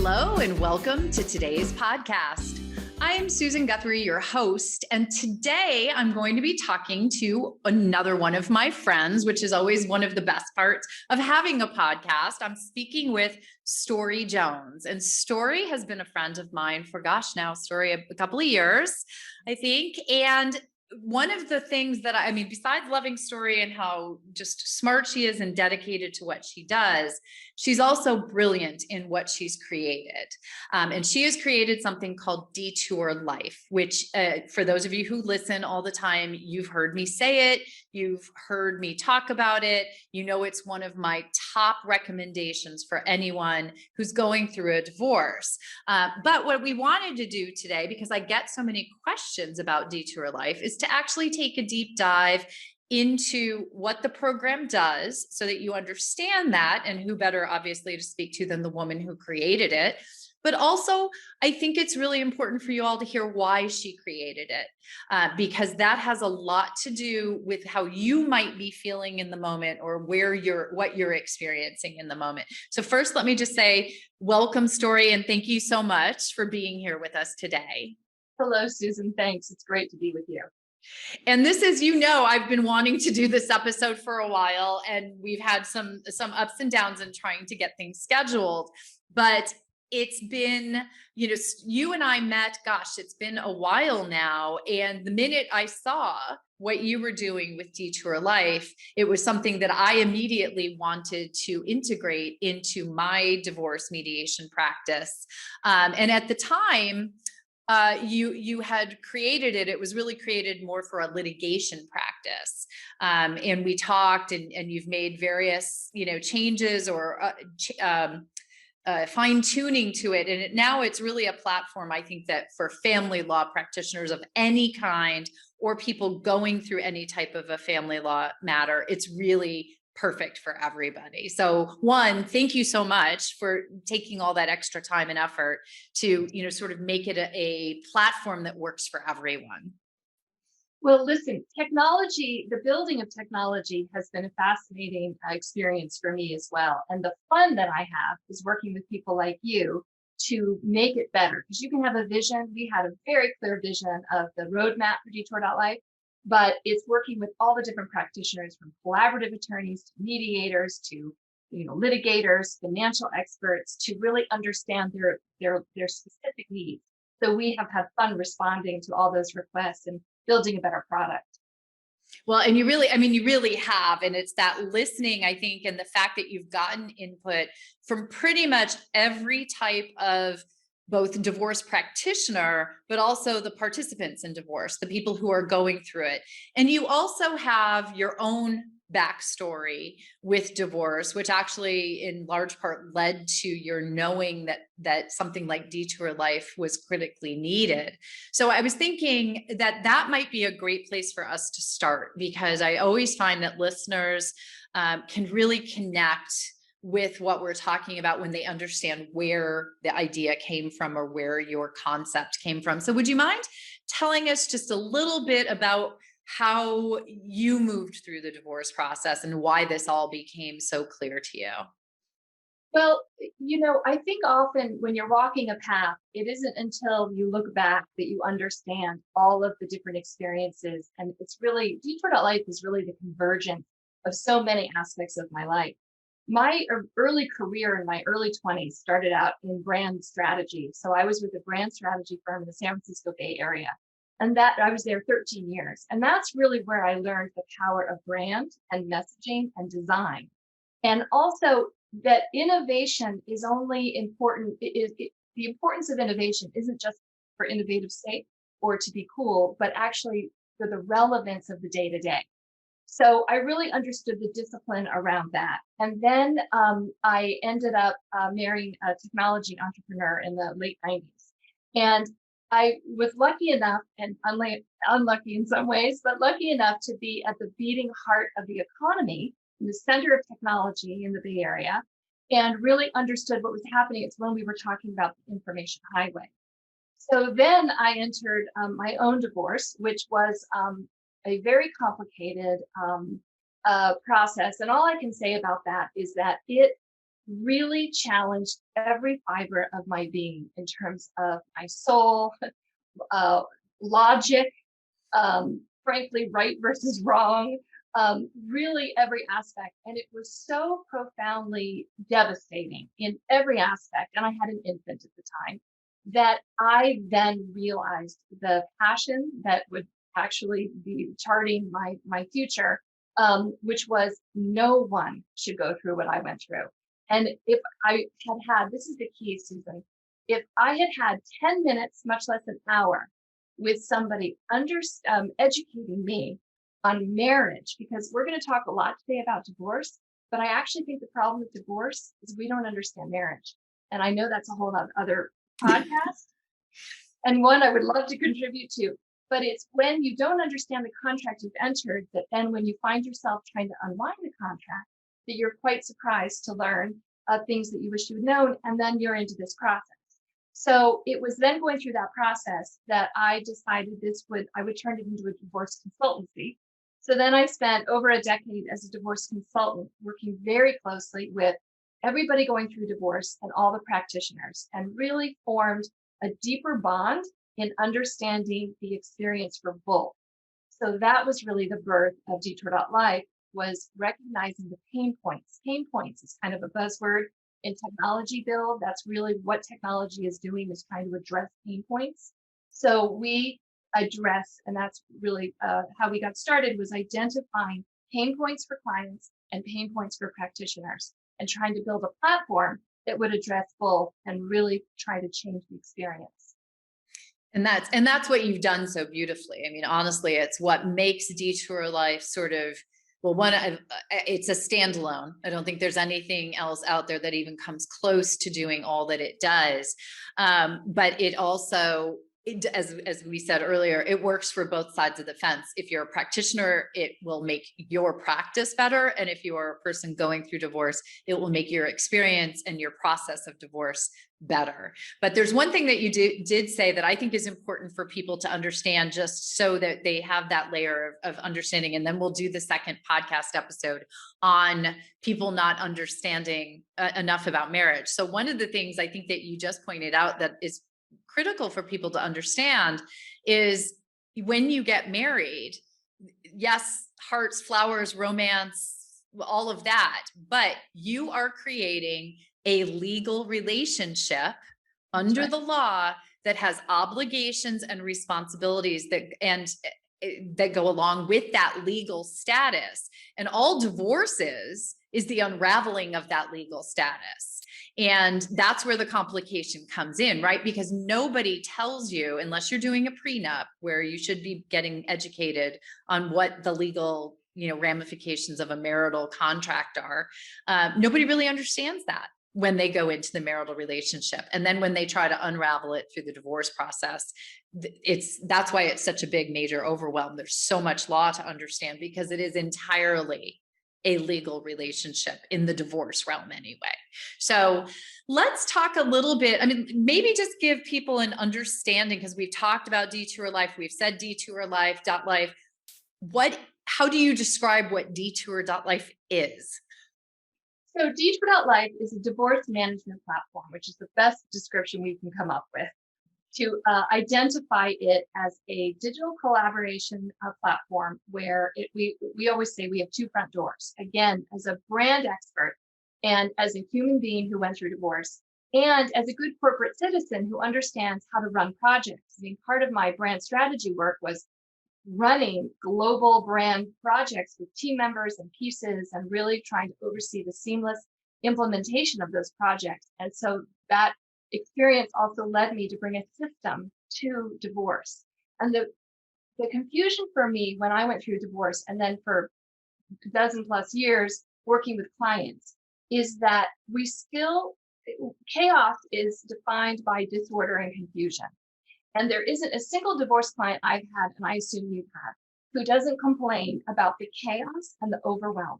Hello, and welcome to today's podcast. I am Susan Guthrie, your host, and today I'm going to be talking to another one of my friends, which is always one of the best parts of having a podcast. I'm speaking with Storey Jones, and Storey has been a friend of mine for, Storey, a couple of years, I think, and one of the things that I mean, besides loving Storey and how just smart she is and dedicated to what she does, she's also brilliant in what she's created. And she has created something called Detour.life, which for those of you who listen all the time, you've heard me say it, you've heard me talk about it. You know, it's one of my top recommendations for anyone who's going through a divorce. But what we wanted to do today, because I get so many questions about Detour.life, is to actually take a deep dive into what the program does so that you understand that, and who better obviously to speak to than the woman who created it. But also, I think it's really important for you all to hear why she created it, because that has a lot to do with how you might be feeling in the moment, or what you're experiencing in the moment. So first, let me just say, welcome, Storey, and thank you so much for being here with us today. Hello, Susan. Thanks. It's great to be with you. And this is, you know, I've been wanting to do this episode for a while, and we've had some ups and downs in trying to get things scheduled, but it's been, you know, you and I met, it's been a while now. And the minute I saw what you were doing with Detour.life, it was something that I immediately wanted to integrate into my divorce mediation practice. And at the time, you had created it. It was really created more for a litigation practice. And we talked, and you've made various, changes or fine tuning to it. And now it's really a platform, I think, that for family law practitioners of any kind, or people going through any type of a family law matter, it's really perfect for everybody. So one, thank you so much for taking all that extra time and effort to, sort of make it a platform that works for everyone. Well, listen, technology, the building of technology has been a fascinating experience for me as well. And the fun that I have is working with people like you to make it better, because you can have a vision. We had a very clear vision of the roadmap for Detour.life, but it's working with all the different practitioners, from collaborative attorneys to mediators to litigators, financial experts, to really understand their specific needs. So we have had fun responding to all those requests and building a better product. Well, and you really have. And it's that listening, I think, and the fact that you've gotten input from pretty much every type of both divorce practitioner, but also the participants in divorce, the people who are going through it. And you also have your own backstory with divorce, which actually in large part led to your knowing that something like Detour.life was critically needed. So I was thinking that might be a great place for us to start, because I always find that listeners can really connect with what we're talking about when they understand where the idea came from or where your concept came from. So would you mind telling us just a little bit about how you moved through the divorce process and why this all became so clear to you? Well, I think often when you're walking a path, it isn't until you look back that you understand all of the different experiences. And it's really, Detour.life is really the convergence of so many aspects of my life. My early career in my early 20s started out in brand strategy. So I was with a brand strategy firm in the San Francisco Bay Area. And that I was there 13 years. And that's really where I learned the power of brand and messaging and design. And also that innovation is only important. The importance of innovation isn't just for innovative sake or to be cool, but actually for the relevance of the day to day. So I really understood the discipline around that. And then I ended up marrying a technology entrepreneur in the late 90s. And I was lucky enough, and unlucky in some ways, but lucky enough to be at the beating heart of the economy, in the center of technology in the Bay Area, and really understood what was happening. It's when we were talking about the information highway. So then I entered my own divorce, which was a very complicated process. And all I can say about that is that it really challenged every fiber of my being in terms of my soul, uh, logic, frankly, right versus wrong, really every aspect. And it was so profoundly devastating in every aspect. And I had an infant at the time that I then realized the passion that would actually be charting my future, which was no one should go through what I went through. And if I had, this is the key, Susan, if I had had 10 minutes, much less an hour, with somebody educating me on marriage, because we're going to talk a lot today about divorce, but I actually think the problem with divorce is we don't understand marriage. And I know that's a whole other podcast and one I would love to contribute to. But it's when you don't understand the contract you've entered that then when you find yourself trying to unwind the contract, that you're quite surprised to learn things that you wish you had known. And then you're into this process. So it was then going through that process that I decided I would turn it into a divorce consultancy. So then I spent over a decade as a divorce consultant, working very closely with everybody going through divorce and all the practitioners, and really formed a deeper bond in understanding the experience for both. So that was really the birth of dtour.life, was recognizing the pain points. Pain points is kind of a buzzword in technology build. That's really what technology is doing, is trying to address pain points. So we address, and that's really how we got started, was identifying pain points for clients and pain points for practitioners, and trying to build a platform that would address both and really try to change the experience. And that's what you've done so beautifully. I mean, honestly, it's what makes Detour Life sort of, well, it's a standalone. I don't think there's anything else out there that even comes close to doing all that it does. But it also, as we said earlier, it works for both sides of the fence. If you're a practitioner, it will make your practice better. And if you are a person going through divorce, it will make your experience and your process of divorce better. But there's one thing that you did say that I think is important for people to understand, just so that they have that layer of understanding. And then we'll do the second podcast episode on people not understanding enough about marriage. So one of the things I think that you just pointed out that is critical for people to understand is when you get married, yes, hearts, flowers, romance, all of that, but you are creating a legal relationship under the law that has obligations and responsibilities that go along with that legal status. And all divorces is the unraveling of that legal status. And that's where the complication comes in, right? Because nobody tells you, unless you're doing a prenup where you should be getting educated on what the legal, ramifications of a marital contract are. Nobody really understands that when they go into the marital relationship. And then when they try to unravel it through the divorce process, that's why it's such a big, major overwhelm. There's so much law to understand because it is entirely a legal relationship in the divorce realm anyway. So let's talk a little bit. I mean, maybe just give people an understanding, because we've talked about Detour Life. We've said dtour.life. How do you describe what dtour.life is? So Detour.life is a divorce management platform, which is the best description we can come up with to identify it as a digital collaboration platform where we always say we have two front doors. Again, as a brand expert and as a human being who went through divorce, and as a good corporate citizen who understands how to run projects. I mean, part of my brand strategy work was running global brand projects with team members and pieces, and really trying to oversee the seamless implementation of those projects. And so that experience also led me to bring a system to divorce. And the confusion for me when I went through divorce, and then for a dozen plus years working with clients, is that chaos is defined by disorder and confusion. And there isn't a single divorce client I've had, and I assume you've had, who doesn't complain about the chaos and the overwhelm.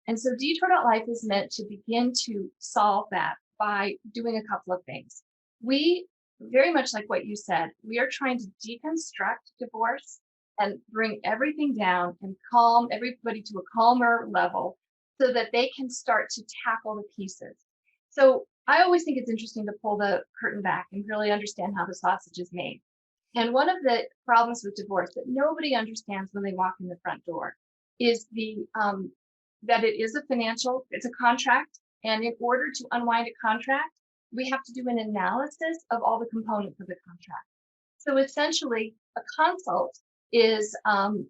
And so Detour.life is meant to begin to solve that by doing a couple of things. We, very much like what you said, we are trying to deconstruct divorce and bring everything down and calm everybody to a calmer level so that they can start to tackle the pieces. So I always think it's interesting to pull the curtain back and really understand how the sausage is made. And one of the problems with divorce that nobody understands when they walk in the front door is the that it is it's a contract. And in order to unwind a contract, we have to do an analysis of all the components of the contract. So essentially, a consult is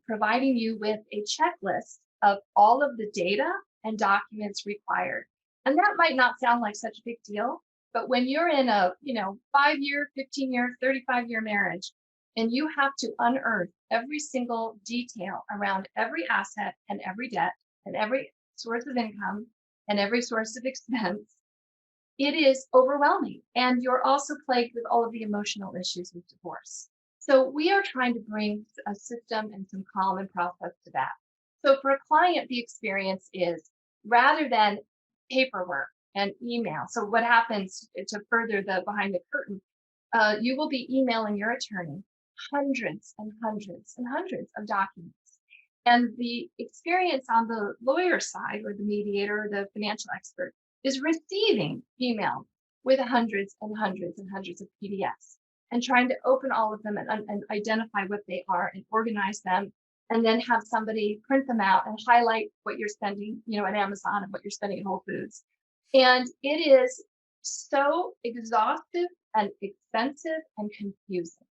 providing you with a checklist of all of the data and documents required. And that might not sound like such a big deal, but when you're in a, 5-year, 15-year, 35-year marriage, and you have to unearth every single detail around every asset and every debt and every source of income and every source of expense, it is overwhelming. And you're also plagued with all of the emotional issues with divorce. So we are trying to bring a system and some calm and process to that. So for a client, the experience is rather than paperwork and email. So what happens to further the behind the curtain, you will be emailing your attorney hundreds and hundreds and hundreds of documents. And the experience on the lawyer side or the mediator or the financial expert is receiving email with hundreds and hundreds and hundreds of PDFs and trying to open all of them and identify what they are and organize them, and then have somebody print them out and highlight what you're spending, at Amazon and what you're spending at Whole Foods. And it is so exhaustive and expensive and confusing.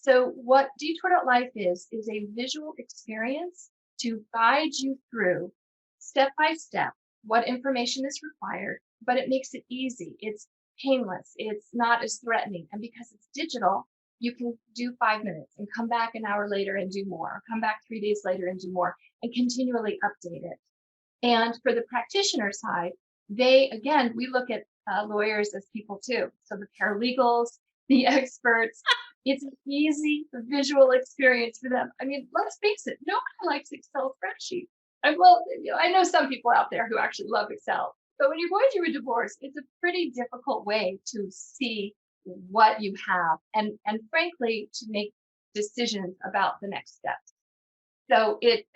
So what dtour.life is a visual experience to guide you through step by step what information is required, but it makes it easy. It's painless. It's not as threatening. And because it's digital, you can do 5 minutes and come back an hour later and do more, or come back 3 days later and do more, and continually update it. And for the practitioner side, we look at lawyers as people too. So the paralegals, the experts, it's an easy visual experience for them. I mean, let's face it, nobody likes Excel spreadsheets. And I know some people out there who actually love Excel, but when you're going through a divorce, it's a pretty difficult way to see what you have and frankly, to make decisions about the next steps. So it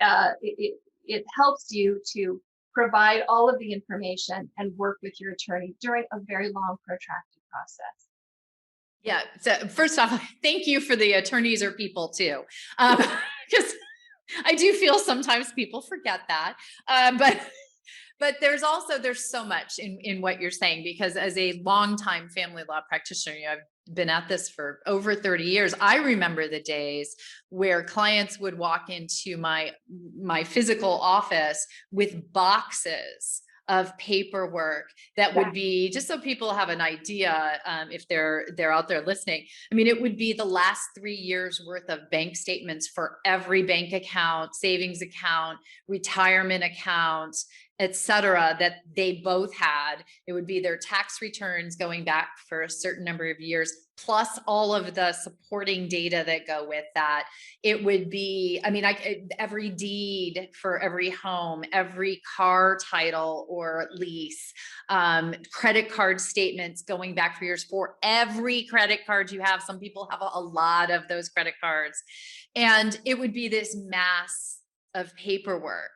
helps you to provide all of the information and work with your attorney during a very long, protracted process. Yeah. So first off, thank you for the attorneys are people too. Because I do feel sometimes people forget that. But there's so much in what you're saying, because as a longtime family law practitioner, I've been at this for over 30 years. I remember the days where clients would walk into my physical office with boxes of paperwork that would be, just so people have an idea, if they're out there listening. I mean, it would be the last 3 years worth of bank statements for every bank account, savings account, retirement account, et cetera, that they both had. It would be their tax returns going back for a certain number of years, plus all of the supporting data that go with that. It would be, every deed for every home, every car title or lease, credit card statements going back for years for every credit card you have. Some people have a lot of those credit cards. And it would be this mass of paperwork.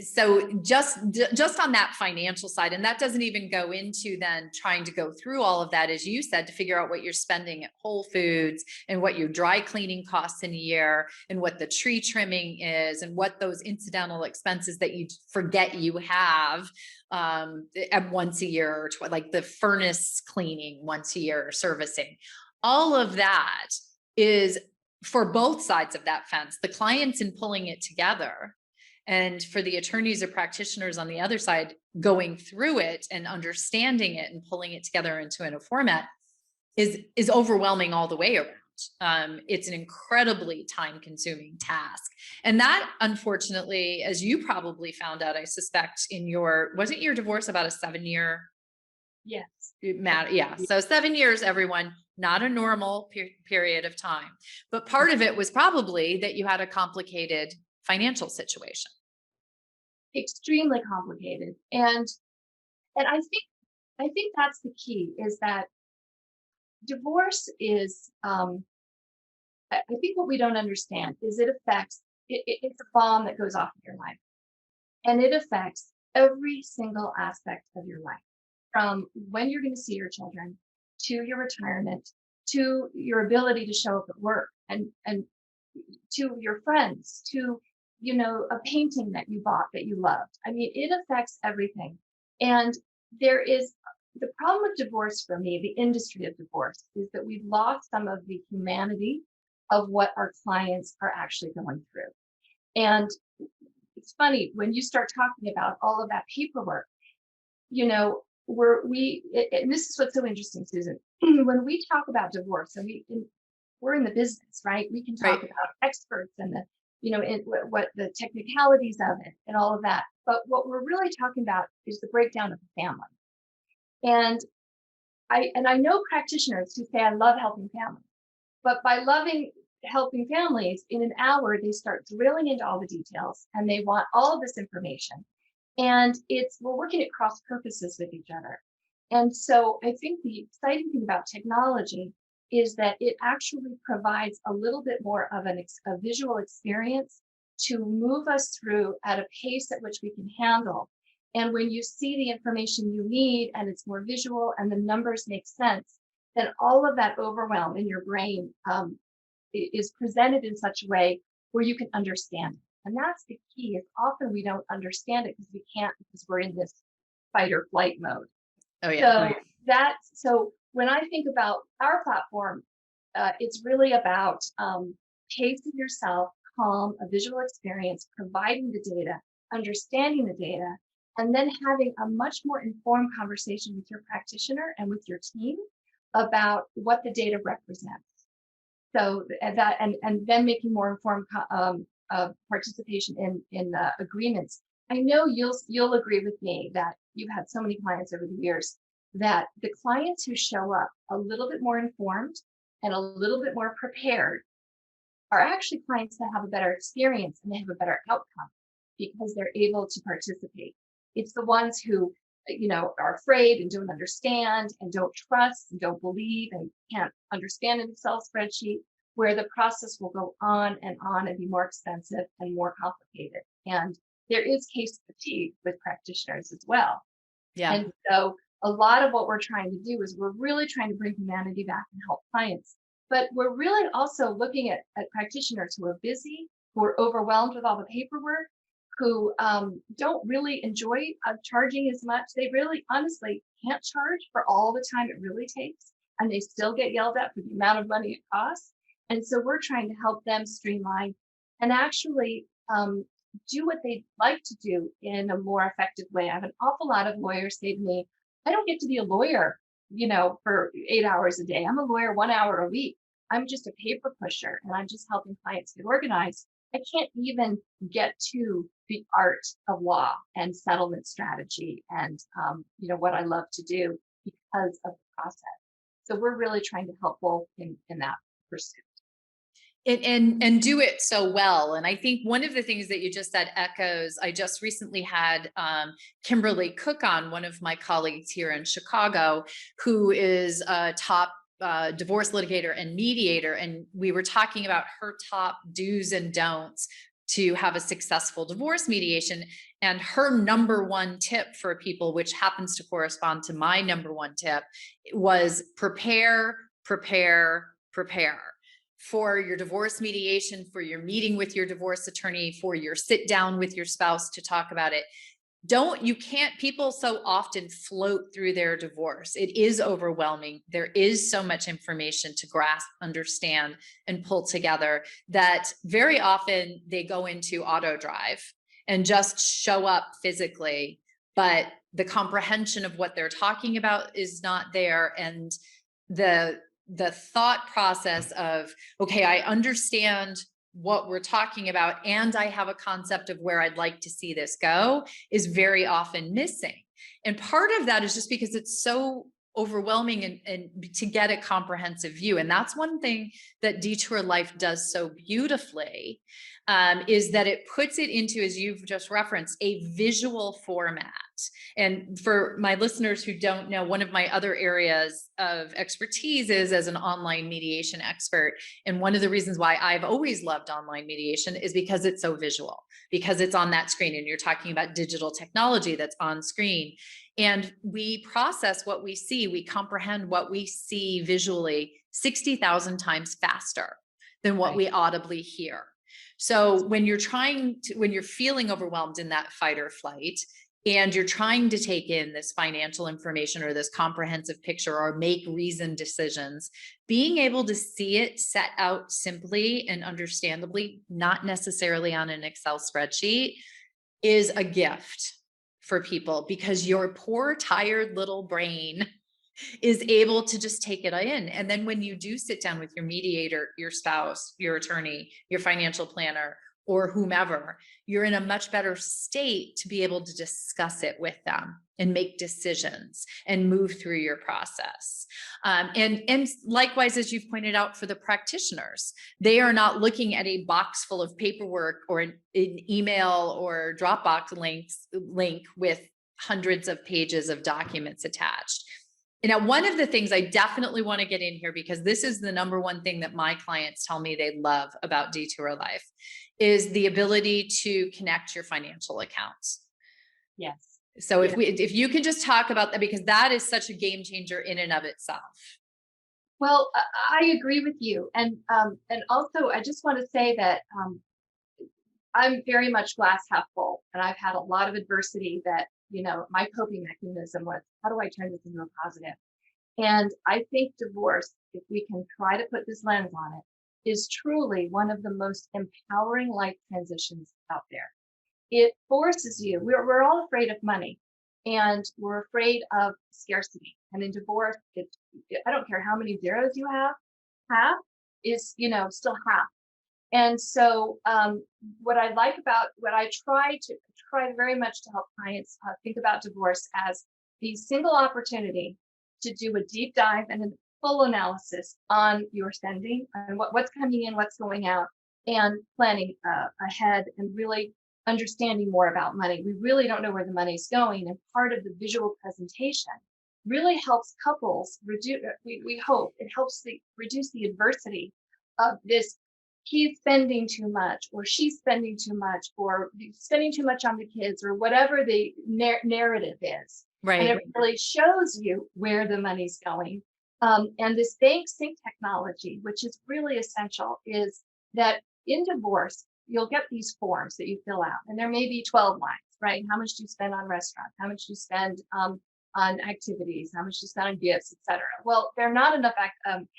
So just on that financial side, and that doesn't even go into then trying to go through all of that, as you said, to figure out what you're spending at Whole Foods and what your dry cleaning costs in a year and what the tree trimming is and what those incidental expenses that you forget you have at once a year, or like the furnace cleaning once a year, or servicing. All of that is for both sides of that fence, the clients in pulling it together, and for the attorneys or practitioners on the other side, going through it and understanding it and pulling it together into a format is overwhelming all the way around. It's an incredibly time-consuming task. And that, unfortunately, as you probably found out, I suspect, wasn't your divorce about a 7-year? Yes. Yeah. So 7 years, everyone, not a normal period of time. But part of it was probably that you had a complicated financial situation. Extremely complicated. And I think that's the key, is that divorce is I think what we don't understand is it's a bomb that goes off in your life, and it affects every single aspect of your life. from when you're going to see your children to your retirement, to your ability to show up at work, and to your friends, to, a painting that you bought that you loved. I mean, it affects everything. And there is the problem with divorce for me, the industry of divorce, is that we've lost some of the humanity of what our clients are actually going through. And it's funny when you start talking about all of that paperwork, and this is what's so interesting, Susan. When we talk about divorce, and we're in the business, right? We can talk Right. about experts and what the technicalities of it and all of that. But what we're really talking about is the breakdown of the family. And I know practitioners who say, I love helping families, but by helping families, in an hour, they start drilling into all the details and they want all of this information. And we're working at cross purposes with each other. And so I think the exciting thing about technology is that it actually provides a little bit more of a visual experience to move us through at a pace at which we can handle. And when you see the information you need and it's more visual and the numbers make sense, then all of that overwhelm in your brain is presented in such a way where you can understand it. And that's the key. Is often we don't understand it because we can't, because we're in this fight or flight mode. Oh yeah. So when I think about our platform, it's really about pacing yourself, calm, a visual experience, providing the data, understanding the data, and then having a much more informed conversation with your practitioner and with your team about what the data represents. So and then making more informed participation in agreements. I know you'll agree with me that you've had so many clients over the years that the clients who show up a little bit more informed and a little bit more prepared are actually clients that have a better experience and they have a better outcome because they're able to participate. It's the ones who, are afraid and don't understand and don't trust and don't believe and can't understand an Excel spreadsheet, where the process will go on and be more expensive and more complicated. And there is case fatigue with practitioners as well. Yeah. And so a lot of what we're trying to do is we're really trying to bring humanity back and help clients. But we're really also looking at practitioners who are busy, who are overwhelmed with all the paperwork, who don't really enjoy charging as much. They really honestly can't charge for all the time it really takes. And they still get yelled at for the amount of money it costs. And so we're trying to help them streamline and actually do what they'd like to do in a more effective way. I have an awful lot of lawyers say to me, I don't get to be a lawyer, for 8 hours a day. I'm a lawyer 1 hour a week. I'm just a paper pusher and I'm just helping clients get organized. I can't even get to the art of law and settlement strategy and, what I love to do because of the process. So we're really trying to help both in that pursuit. And do it so well. And I think one of the things that you just said echoes. I just recently had Kimberly Cook on, one of my colleagues here in Chicago, who is a top divorce litigator and mediator. And we were talking about her top do's and don'ts to have a successful divorce mediation. And her number one tip for people, which happens to correspond to my number one tip, was prepare, prepare, prepare. For your divorce mediation, for your meeting with your divorce attorney, for your sit down with your spouse to talk about it. People so often float through their divorce. It is overwhelming. There is so much information to grasp, understand, and pull together that very often they go into auto drive and just show up physically, but the comprehension of what they're talking about is not there. And the thought process of, okay, I understand what we're talking about and I have a concept of where I'd like to see this go, is very often missing. And part of that is just because it's so overwhelming and to get a comprehensive view. And that's one thing that Detour Life does so beautifully, is that it puts it into, as you've just referenced, a visual format. And for my listeners who don't know, one of my other areas of expertise is as an online mediation expert. And one of the reasons why I've always loved online mediation is because it's so visual, because it's on that screen, and you're talking about digital technology that's on screen. And we process what we see, we comprehend what we see visually 60,000 times faster than what we audibly hear. So when you're when you're feeling overwhelmed in that fight or flight, and you're trying to take in this financial information or this comprehensive picture or make reasoned decisions, being able to see it set out simply and understandably, not necessarily on an Excel spreadsheet, is a gift for people, because your poor, tired little brain is able to just take it in. And then when you do sit down with your mediator, your spouse, your attorney, your financial planner, or whomever, you're in a much better state to be able to discuss it with them and make decisions and move through your process. And likewise, as you've pointed out, for the practitioners, they are not looking at a box full of paperwork or an email or Dropbox link with hundreds of pages of documents attached. And now, one of the things I definitely want to get in here, because this is the number one thing that my clients tell me they love about Detour Life, is the ability to connect your financial accounts. Yes. So if you can just talk about that, because that is such a game changer in and of itself. Well, I agree with you. And also I just want to say that I'm very much glass half full, and I've had a lot of adversity that, my coping mechanism was, how do I turn this into a positive? And I think divorce, if we can try to put this lens on it, is truly one of the most empowering life transitions out there. It forces you, we're all afraid of money, and we're afraid of scarcity. And in divorce, I don't care how many zeros you have, half is, still half. And so what I like about what I try very much to help clients think about divorce as the single opportunity to do a deep dive and a full analysis on your spending and what's coming in, what's going out, and planning ahead and really understanding more about money. We really don't know where the money's going. And part of the visual presentation really helps couples reduce, we hope it helps reduce the adversity of this. He's spending too much, or she's spending too much, or spending too much on the kids, or whatever the narrative is. Right. And it really shows you where the money's going. And this bank sync technology, which is really essential, is that in divorce, you'll get these forms that you fill out, and there may be 12 lines, right? How much do you spend on restaurants? How much do you spend on activities? How much do you spend on gifts, etc.? Well, there are not enough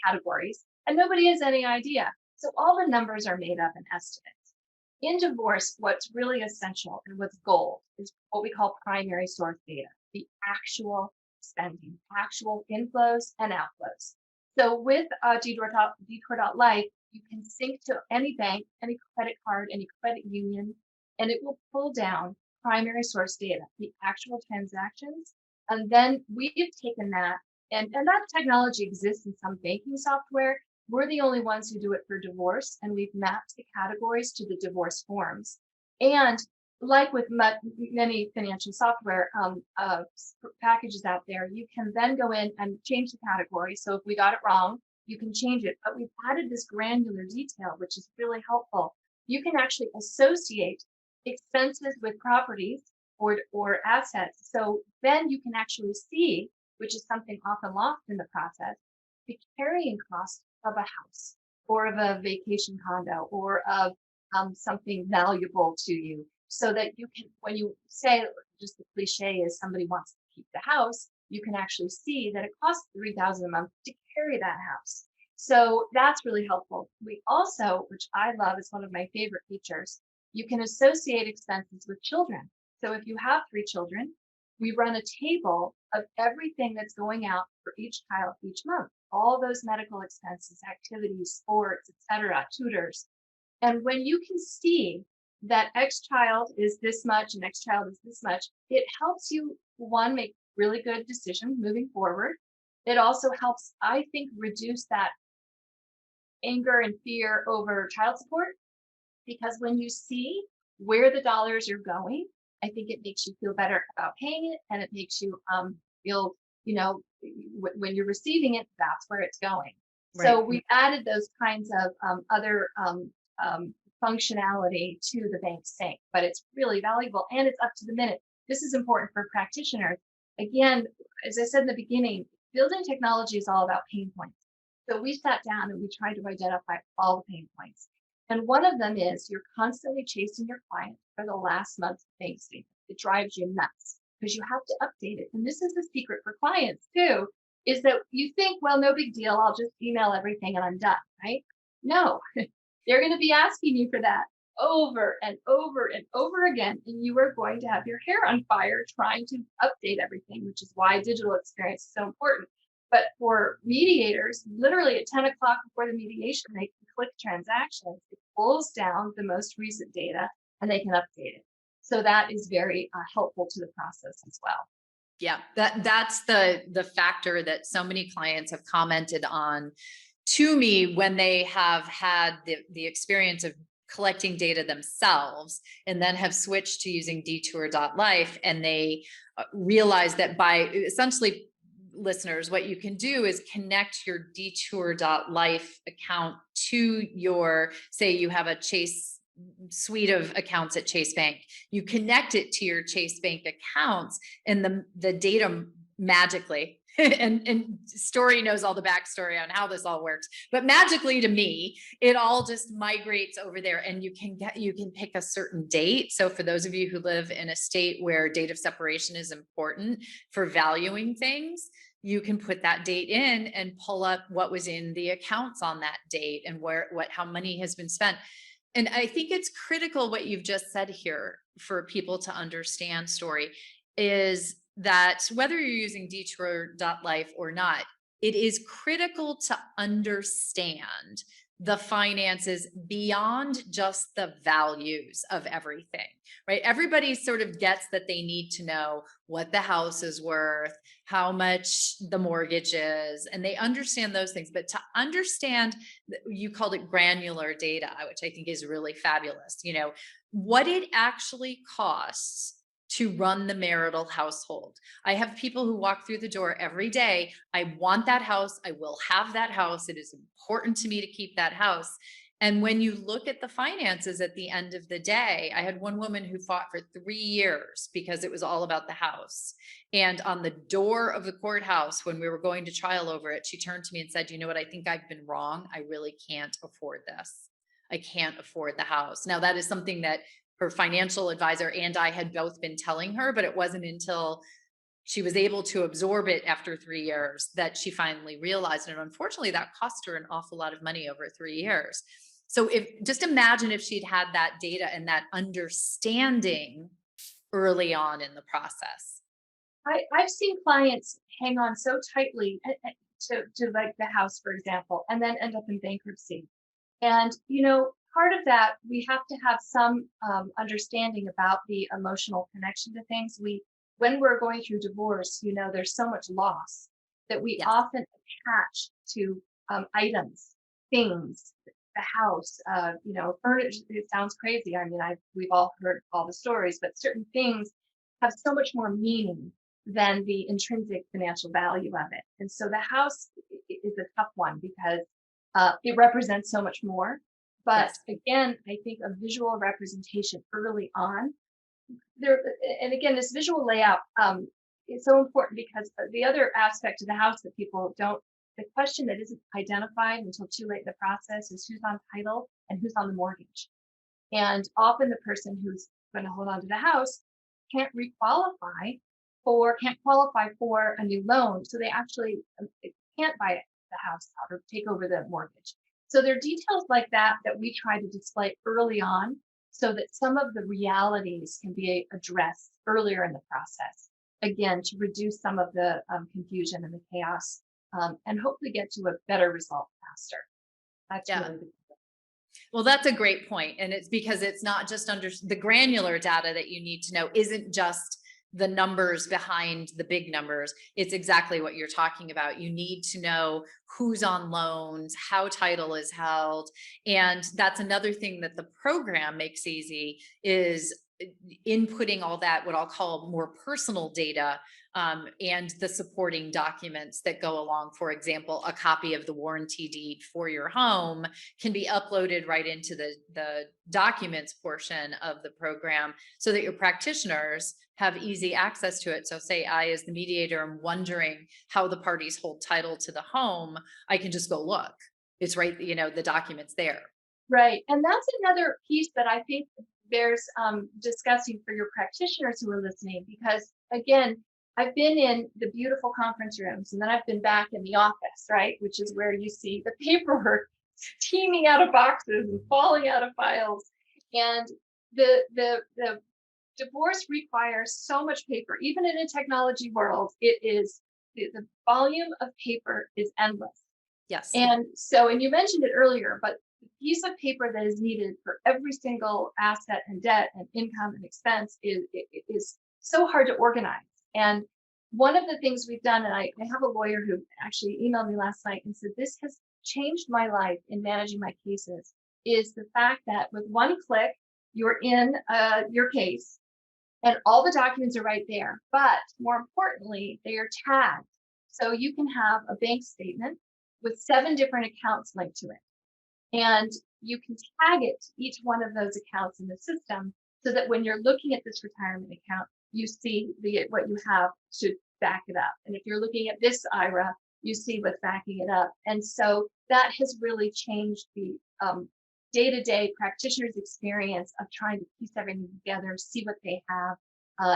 categories, and nobody has any idea. So all the numbers are made up in estimates. In divorce, what's really essential and what's gold is what we call primary source data, the actual spending, actual inflows and outflows. So with dtour.life, you can sync to any bank, any credit card, any credit union, and it will pull down primary source data, the actual transactions. And then we've taken that, and that technology exists in some banking software. We're the only ones who do it for divorce, and we've mapped the categories to the divorce forms. And like with many financial software packages out there, you can then go in and change the category. So if we got it wrong, you can change it. But we've added this granular detail, which is really helpful. You can actually associate expenses with properties or assets. So then you can actually see, which is something often lost in the process, the carrying cost of a house or of a vacation condo or of something valuable to you, so that you can, when you say, just the cliche is somebody wants to keep the house, you can actually see that it costs $3,000 a month to carry that house. So that's really helpful. We also, which I love, is one of my favorite features, you can associate expenses with children. So if you have 3 children, we run a table of everything that's going out for each child each month, all those medical expenses, activities, sports, etc., tutors. And when you can see that X child is this much and X child is this much, it helps you, one, make really good decisions moving forward. It also helps, I think, reduce that anger and fear over child support, because when you see where the dollars are going I think it makes you feel better about paying it, and it makes you feel, when you're receiving it, that's where it's going. So Right. we've added those kinds of other functionality to the bank sync, but it's really valuable and it's up to the minute. This is important for practitioners. Again, as I said in the beginning, building technology is all about pain points. So we sat down and we tried to identify all the pain points. And one of them is you're constantly chasing your client for the last month's bank statement. It drives you nuts because you have to update it. And this is the secret for clients too, is that you think, well, no big deal. I'll just email everything and I'm done, right? No, they're going to be asking you for that over and over and over again. And you are going to have your hair on fire trying to update everything, which is why digital experience is so important. But for mediators, literally at 10 o'clock before the mediation, they can click transactions. It pulls down the most recent data and they can update it. So that is very helpful to the process as well. Yeah, that's the factor that so many clients have commented on to me when they have had the experience of collecting data themselves and then have switched to using dtour.life, and they realize that by essentially, listeners, what you can do is connect your dtour.life account to your, say you have a Chase suite of accounts at Chase Bank. You connect it to your Chase Bank accounts, and the data magically and Storey knows all the backstory on how this all works, but magically to me, it all just migrates over there, and you can pick a certain date. So for those of you who live in a state where date of separation is important for valuing things, you can put that date in and pull up what was in the accounts on that date and how money has been spent. And I think it's critical what you've just said here for people to understand, Storey, is that whether you're using detour.life or not, it is critical to understand the finances beyond just the values of everything, right? Everybody sort of gets that they need to know what the house is worth, how much the mortgage is, and they understand those things. But to understand, you called it granular data, which I think is really fabulous, what it actually costs to run the marital household. I have people who walk through the door every day. I want that house. I will have that house. It is important to me to keep that house. And when you look at the finances at the end of the day, I had one woman who fought for 3 years because it was all about the house. And on the door of the courthouse, when we were going to trial over it, she turned to me and said, "You know what? I think I've been wrong. I really can't afford this. I can't afford the house." Now, that is something that her financial advisor and I had both been telling her, but it wasn't until she was able to absorb it after 3 years that she finally realized it. And unfortunately, that cost her an awful lot of money over 3 years. So just imagine if she'd had that data and that understanding early on in the process. I've seen clients hang on so tightly to like the house, for example, and then end up in bankruptcy. And, part of that, we have to have some understanding about the emotional connection to things. When we're going through divorce, there's so much loss that we Yes. often attach to items, things, the house, furniture. It sounds crazy. I mean, we've all heard all the stories, but certain things have so much more meaning than the intrinsic financial value of it. And so the house is a tough one because it represents so much more. But Yes. again, I think a visual representation early on there, and again, this visual layout is so important because the other aspect of the house that people don't, the question that isn't identified until too late in the process is who's on title and who's on the mortgage. And often the person who's going to hold on to the house can't qualify for a new loan. So they actually can't buy the house out or take over the mortgage. So there are details like that that we try to display early on so that some of the realities can be addressed earlier in the process. Again, to reduce some of the confusion and the chaos and hopefully get to a better result faster. That's Yeah. really the Well, that's a great point. And it's because it's not just under the granular data that you need to know isn't just the numbers behind the big numbers. It's exactly what you're talking about. You need to know who's on loans, how title is held. And that's another thing that the program makes easy is inputting all that, what I'll call more personal data, and the supporting documents that go along. For example, a copy of the warranty deed for your home can be uploaded right into the documents portion of the program so that your practitioners have easy access to it. So say I, as the mediator, am wondering how the parties hold title to the home, I can just go look. It's right, the document's there. Right. And that's another piece that I think there's discussing for your practitioners who are listening, because again, I've been in the beautiful conference rooms and then I've been back in the office, right? Which is where you see the paperwork teeming out of boxes and falling out of files. And the divorce requires so much paper. Even in a technology world, it is the volume of paper is endless. Yes. And so, and you mentioned it earlier, but the piece of paper that is needed for every single asset and debt and income and expense is so hard to organize. And one of the things we've done, and I have a lawyer who actually emailed me last night and said, this has changed my life in managing my cases, is the fact that with one click, you're in your case and all the documents are right there. But more importantly, they are tagged. So you can have a bank statement with 7 different accounts linked to it. And you can tag it to each one of those accounts in the system so that when you're looking at this retirement account, you see what you have to back it up. And if you're looking at this IRA, you see what's backing it up. And so that has really changed the day-to-day practitioner's experience of trying to piece everything together, see what they have,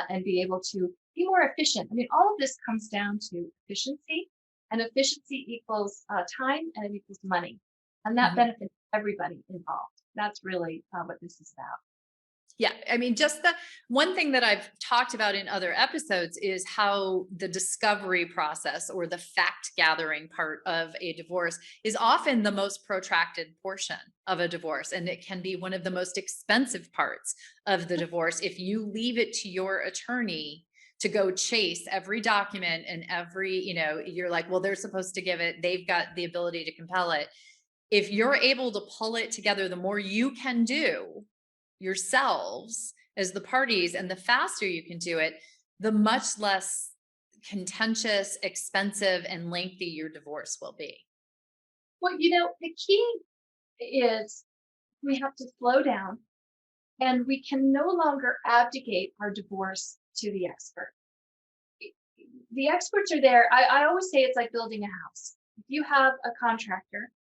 and be able to be more efficient. I mean, all of this comes down to efficiency, and efficiency equals time, and it equals money. And that benefits everybody involved. That's really what this is about. Yeah. I mean, just the one thing that I've talked about in other episodes is how the discovery process or the fact gathering part of a divorce is often the most protracted portion of a divorce. And it can be one of the most expensive parts of the divorce. If you leave it to your attorney to go chase every document and every, you're like, well, they're supposed to give it, they've got the ability to compel it. If you're able to pull it together, the more you can do yourselves as the parties and the faster you can do it, the much less contentious, expensive, and lengthy your divorce will be. Well, the key is we have to slow down, and we can no longer abdicate our divorce to the expert. The experts are there. I always say it's like building a house. If you have a contractor,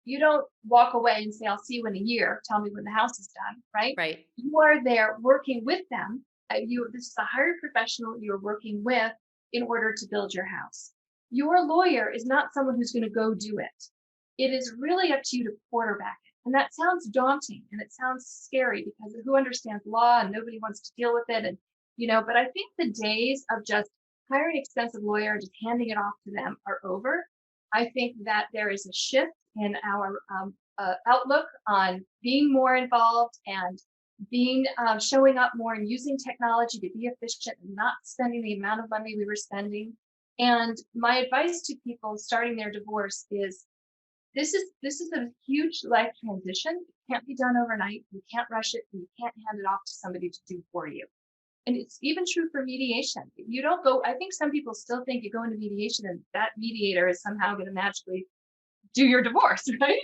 you don't walk away and say, I'll see you in a year. Tell me when the house is done, right? Right. You are there working with them. This is a hired professional you're working with in order to build your house. Your lawyer is not someone who's going to go do it. It is really up to you to quarterback it. And that sounds daunting and it sounds scary because who understands law and nobody wants to deal with it. And, but I think the days of just hiring an expensive lawyer and just handing it off to them are over. I think that there is a shift in our outlook on being more involved and being showing up more and using technology to be efficient and not spending the amount of money we were spending. And my advice to people starting their divorce is this is a huge life transition. It can't be done overnight. You can't rush it, and you can't hand it off to somebody to do for you. And it's even true for mediation. You don't go, I think some people still think you go into mediation and that mediator is somehow going to magically do your divorce, right?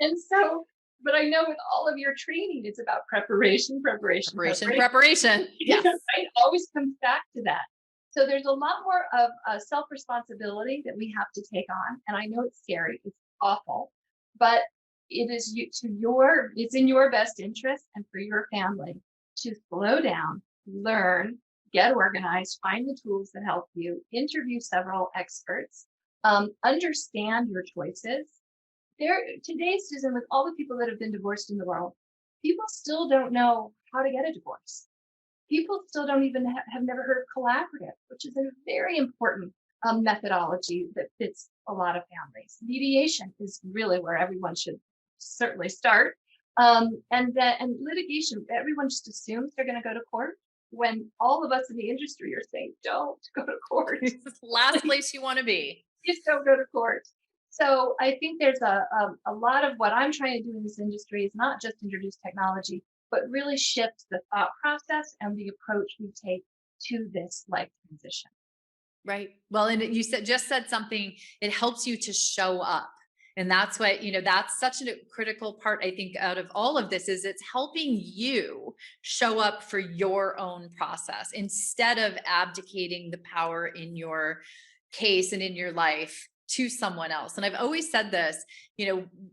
And so, but I know with all of your training, it's about preparation. Yes. Right? Always comes back to that. So there's a lot more of self-responsibility that we have to take on. And I know it's scary, it's awful, but it's in your best interest and for your family to slow down, learn, get organized, find the tools that help you, interview several experts, understand your choices. Today, Susan, with all the people that have been divorced in the world, people still don't know how to get a divorce. People still don't even have never heard of collaborative, which is a very important methodology that fits a lot of families. Mediation is really where everyone should certainly start. And litigation, everyone just assumes they're going to go to court when all of us in the industry are saying, don't go to court. It's the last place you want to be. Just don't go to court. So I think there's a lot of what I'm trying to do in this industry is not just introduce technology, but really shift the thought process and the approach we take to this life transition. Right. Well, and you said something, it helps you to show up. And that's what, that's such a critical part, I think, out of all of this is it's helping you show up for your own process instead of abdicating the power in your case and in your life to someone else. And I've always said this,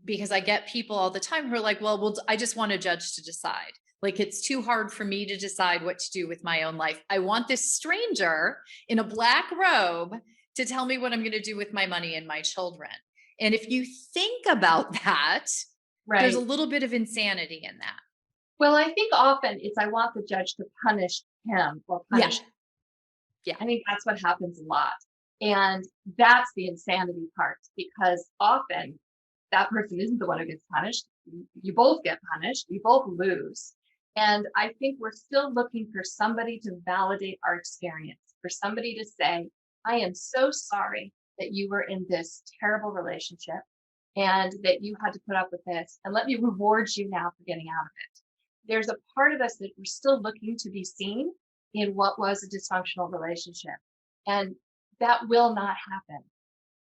because I get people all the time who are like, well, I just want a judge to decide. Like, it's too hard for me to decide what to do with my own life. I want this stranger in a black robe to tell me what I'm going to do with my money and my children. And if you think about that, there's a Right. little bit of insanity in that. Well, I think often it's I want the judge to punish him or Yeah. punish. Yeah. I think that's what happens a lot. And that's the insanity part because often that person isn't the one who gets punished. You both get punished, you both lose. And I think we're still looking for somebody to validate our experience, for somebody to say, I am so sorry that you were in this terrible relationship and that you had to put up with this. And let me reward you now for getting out of it. There's a part of us that we're still looking to be seen in what was a dysfunctional relationship. And that will not happen.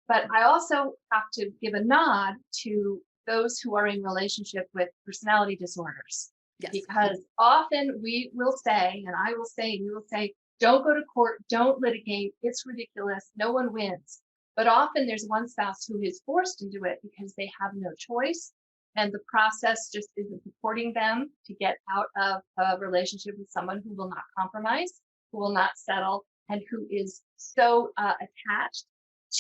But I also have to give a nod to those who are in relationship with personality disorders. Yes. Because often we will say, and I will say, and you will say, don't go to court, don't litigate, it's ridiculous, no one wins. But often there's one spouse who is forced into it because they have no choice. And the process just isn't supporting them to get out of a relationship with someone who will not compromise, who will not settle, and who is so attached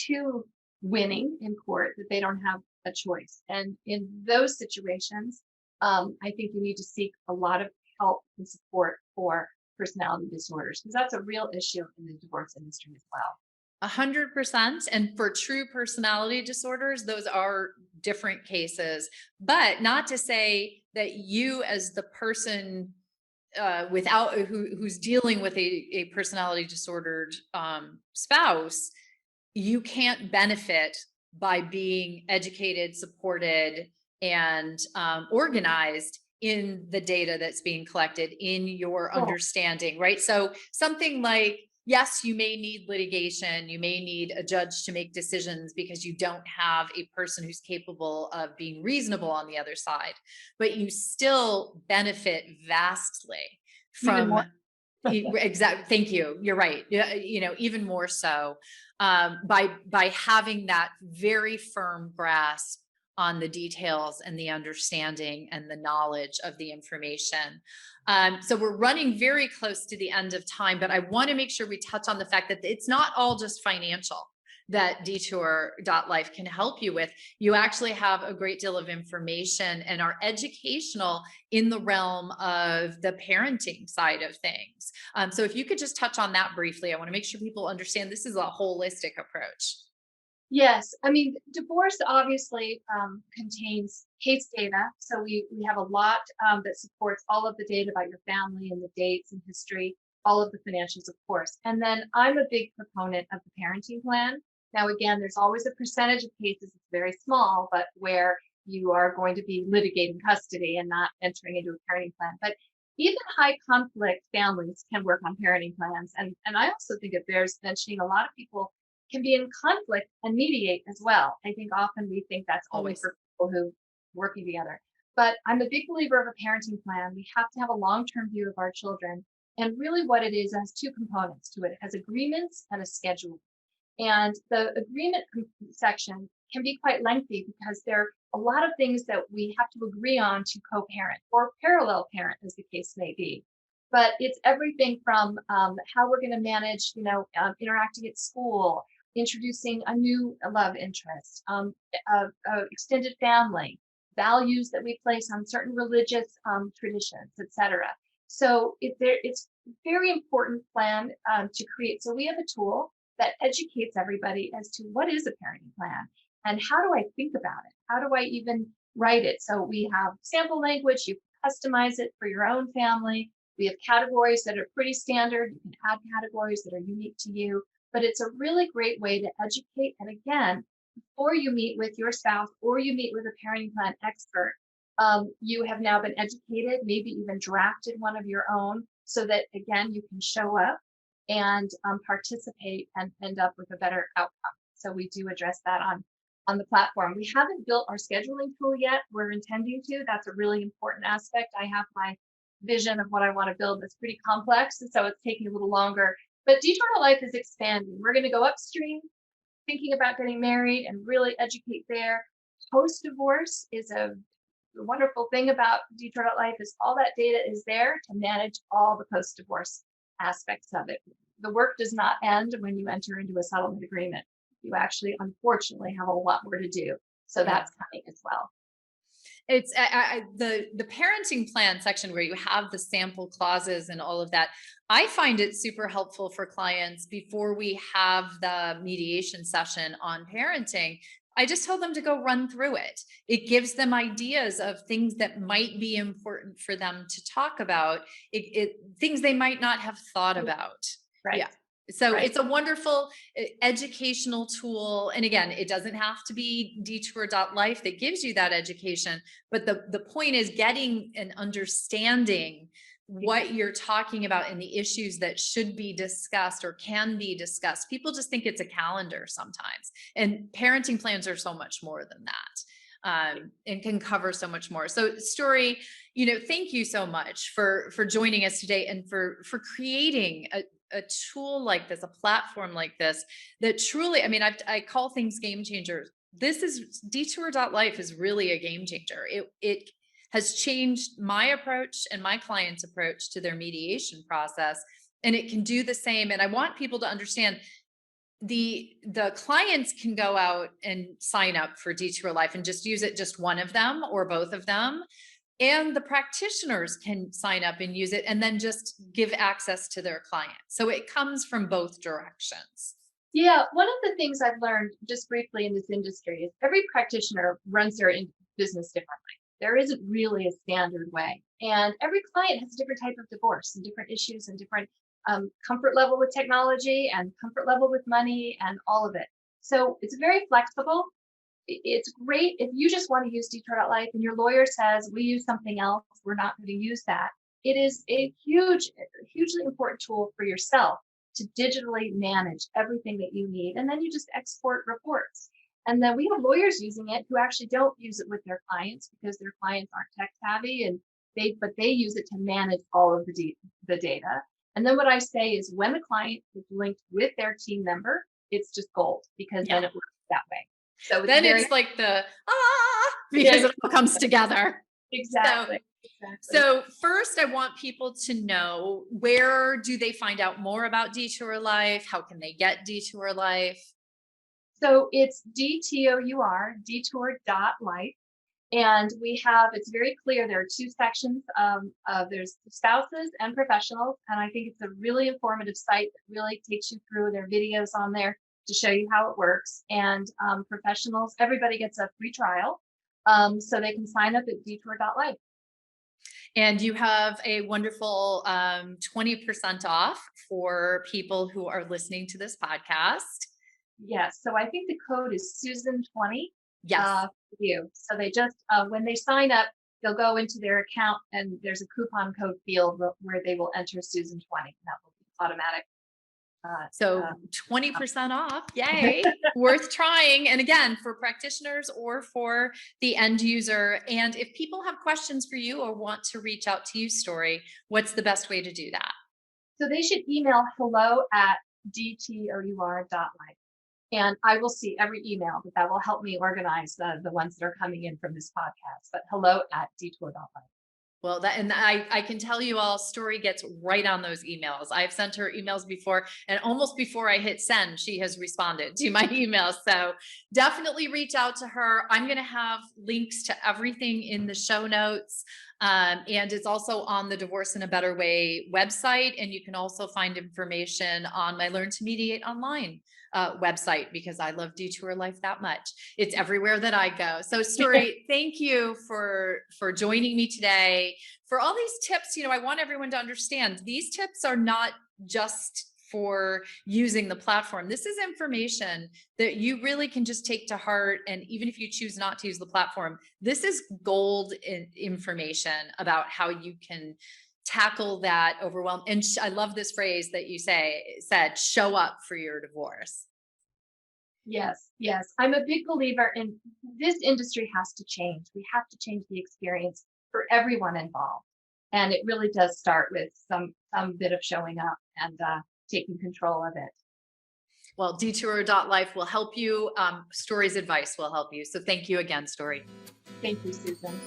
to winning in court that they don't have a choice. And in those situations, I think you need to seek a lot of help and support for personality disorders because that's a real issue in the divorce industry as well. 100%. And for true personality disorders, those are different cases, but not to say that you as the person who's dealing with a personality disordered spouse, you can't benefit by being educated, supported, and organized in the data that's being collected in your Cool. understanding, right? So something like, yes, you may need litigation, you may need a judge to make decisions because you don't have a person who's capable of being reasonable on the other side, but you still benefit vastly Even from more. exactly. Thank you. You're right. Yeah, even more so by having that very firm grasp on the details and the understanding and the knowledge of the information. So we're running very close to the end of time, but I want to make sure we touch on the fact that it's not all just financial that dtour.life can help you with. You actually have a great deal of information and are educational in the realm of the parenting side of things. So if you could just touch on that briefly, I want to make sure people understand this is a holistic approach. Yes, I mean, divorce obviously contains case data. So we have a lot that supports all of the data about your family and the dates and history, all of the financials, of course. And then I'm a big proponent of the parenting plan. Now, again, there's always a percentage of cases, it's very small, but where you are going to be litigating custody and not entering into a parenting plan. But even high conflict families can work on parenting plans. And I also think it bears mentioning a lot of people can be in conflict and mediate as well. I think often we think that's only Always. for people who working together. But I'm a big believer of a parenting plan. We have to have a long-term view of our children. And really what it has two components to it. It has agreements and a schedule. And the agreement section can be quite lengthy because there are a lot of things that we have to agree on to co-parent or parallel parent, as the case may be. But it's everything from how we're going to manage, interacting at school, introducing a new love interest, extended family, values that we place on certain religious traditions, etc. So it's a very important plan to create. So we have a tool that educates everybody as to what is a parenting plan and how do I think about it? How do I even write it? So we have sample language, you can customize it for your own family. We have categories that are pretty standard. You can add categories that are unique to you, but it's a really great way to educate. And again, before you meet with your spouse or you meet with a parenting plan expert, You have now been educated, maybe even drafted one of your own so that, again, you can show up and participate and end up with a better outcome. So we do address that on the platform. We haven't built our scheduling tool yet. We're intending to. That's a really important aspect. I have my vision of what I want to build that's pretty complex, and so it's taking a little longer. But Detour.life is expanding. We're going to go upstream, thinking about getting married and really educate there. Post-divorce is the wonderful thing about Detour.life is all that data is there to manage all the post-divorce aspects of it. The work does not end when you enter into a settlement agreement. You actually, unfortunately, have a lot more to do. So that's coming as well. It's the parenting plan section where you have the sample clauses and all of that. I find it super helpful for clients before we have the mediation session on parenting. I just tell them to go run through it. It gives them ideas of things that might be important for them to talk about, things they might not have thought about. Right. Yeah. So it's a wonderful educational tool. And again, it doesn't have to be dtour.life that gives you that education. But the point is getting an understanding what you're talking about and the issues that should be discussed or can be discussed. People just think it's a calendar sometimes. And parenting plans are so much more than that. And can cover so much more. So Storey, thank you so much for joining us today and for creating a tool like this, a platform like this, that truly, I call things game changers. Detour.life is really a game changer. It has changed my approach and my clients' approach to their mediation process. And it can do the same. And I want people to understand the clients can go out and sign up for Detour Life and just use it, just one of them or both of them. And the practitioners can sign up and use it and then just give access to their clients. So it comes from both directions. Yeah. One of the things I've learned just briefly in this industry is every practitioner runs their business differently. There isn't really a standard way. And every client has a different type of divorce and different issues and different comfort level with technology and comfort level with money and all of it. So it's very flexible. It's great if you just want to use Detour.life and your lawyer says, we use something else, we're not going to use that. It is a hugely important tool for yourself to digitally manage everything that you need. And then you just export reports. And then we have lawyers using it who actually don't use it with their clients because their clients aren't tech savvy, but they use it to manage all of the data. And then what I say is when the client is linked with their team member, it's just gold because then it works that way. So then it's like because it all comes together. Exactly. So first I want people to know, where do they find out more about Detour Life? How can they get Detour Life? So it's DTOUR, detour.life. And it's very clear, there are two sections there's spouses and professionals. And I think it's a really informative site that really takes you through their videos on there to show you how it works. And professionals, everybody gets a free trial. So they can sign up at detour.life. And you have a wonderful 20% off for people who are listening to this podcast. Yes. So I think the code is Susan20. Yes. For you. So they just, when they sign up, they'll go into their account and there's a coupon code field where they will enter Susan20. That will be automatic. So 20% off. Yay. Worth trying. And again, for practitioners or for the end user. And if people have questions for you or want to reach out to you, Storey, what's the best way to do that? So they should email hello@dtour.life. And I will see every email, but that will help me organize the ones that are coming in from this podcast. But hello@dtour.life. Well, I can tell you all, Storey gets right on those emails. I've sent her emails before, and almost before I hit send, she has responded to my emails. So definitely reach out to her. I'm going to have links to everything in the show notes. And it's also on the Divorce in a Better Way website. And you can also find information on my Learn to Mediate Online website, because I love Detour Life that much. It's everywhere that I go. So Storey, thank you for joining me today, for all these tips. I want everyone to understand these tips are not just for using the platform. This is information that you really can just take to heart. And even if you choose not to use the platform, this is gold information about how you can tackle that overwhelm. And I love this phrase that you said, show up for your divorce. Yes, yes. I'm a big believer in this industry has to change. We have to change the experience for everyone involved. And it really does start with some bit of showing up and taking control of it. Well, dtour.life will help you. Storey's advice will help you. So thank you again, Storey. Thank you, Susan.